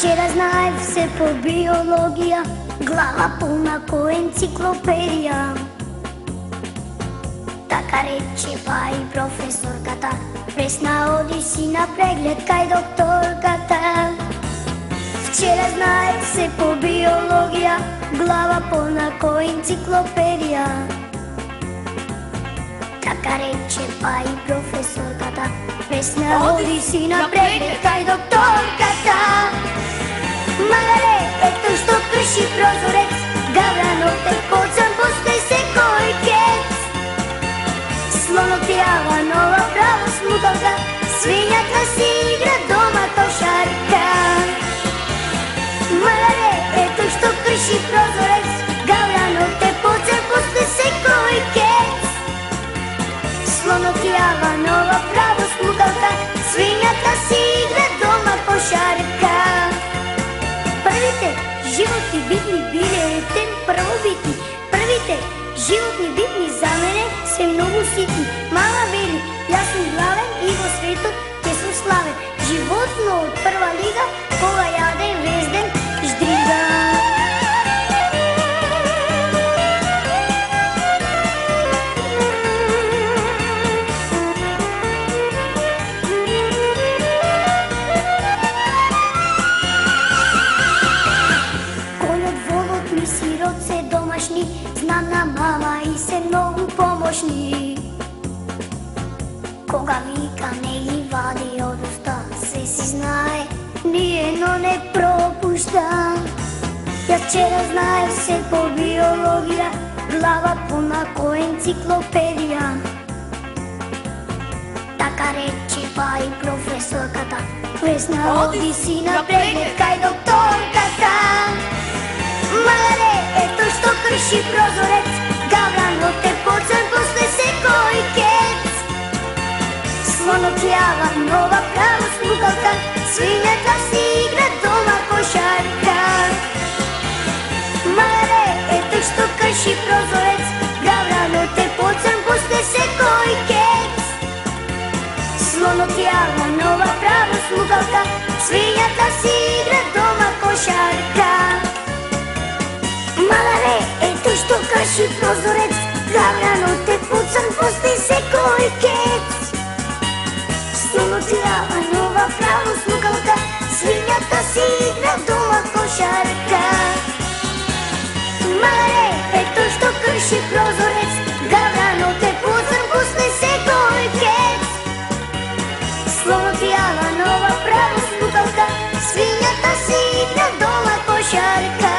Вчера знаех все по биология, глава пълна ко енциклопедия. Така рече па и професорката, пресна оди си на преглед кај докторката. Вчера знаех все по биология, глава пълна ко енциклопедия. Така рече па и професорката, пресна оди си на преглед кај докторката. Мале, ето што крши прозорец, гавраноте поцан посте секој кец. Слонот јава нова право смуталка, свињата си игра дома кошарка. Мале, ето што крши прозорец, гавраноте поцан посте секој кец. Слонот јава нова право смуталка, свињата си игра дома кошарка. Првите животни битни биле првобитни. Првите животни битни за мене се многу ситни. Мама вели, јас сум главен и во светот ќе сум славен. Животно од прва лига, кога јаде везден ждрига. Сироце домашни, знам на мама и се многу помошни. Кога вика не ги вади од уста, се си знае, ниједно не пропушта. Јас вчера знаех се по биологија, глава пуна ко енциклопедија. Така рече па и професорката, пресна оди си на преглед кај докторката. Мале, ето што крши прозорец, гавранот е поцен после секој кец. Слонот јава нова право смукалка, свињата си игра дома кошарка. Мале, ето што крши прозорец, гавранот е поцен после секој кец. Слонот јава нова право смукалка, свињата си игра дома кошарка. Мале, ето што крши прозорец, гавранот е пуцан после секој кец. Слонот јава нова право смукалка, свињата си игра дома кошарка. Мале, ето што крши прозорец, гавранот е пуцан после секој кец. Слонот јава нова право смукалка, свињата си игра дома кошарка.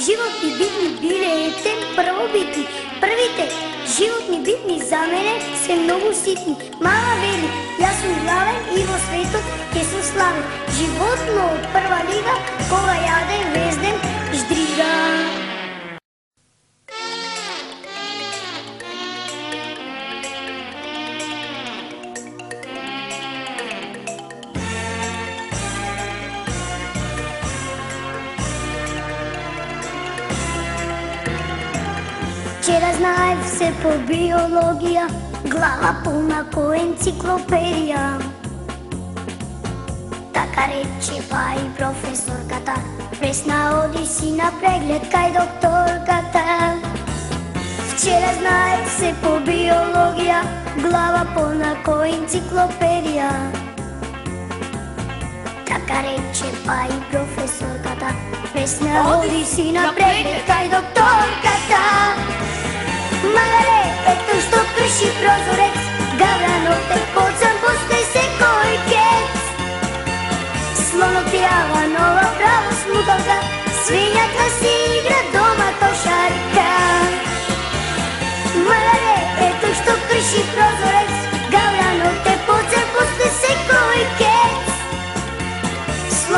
Животни битни биле првобитни. Првите животни битни за мене се многу ситни. Мама вели, јас сум главен и во светот ќе сум славен. Животно од прва лига, кога јаде везден ждрига. Вчера знаех все по биологија, глава пълна ко енциклопедија. Така рече па и професорката, пресна оди си на преглед кај докторката. Вчера знаех все по биологија, глава пълна ко енциклопедија. Така рече па и професорката, пресна оди си на преглед кај докторката. Мале, ето што крши прозорец, гавранот е поцан после секој кец. Слонот јава нова право смуталка, свињата си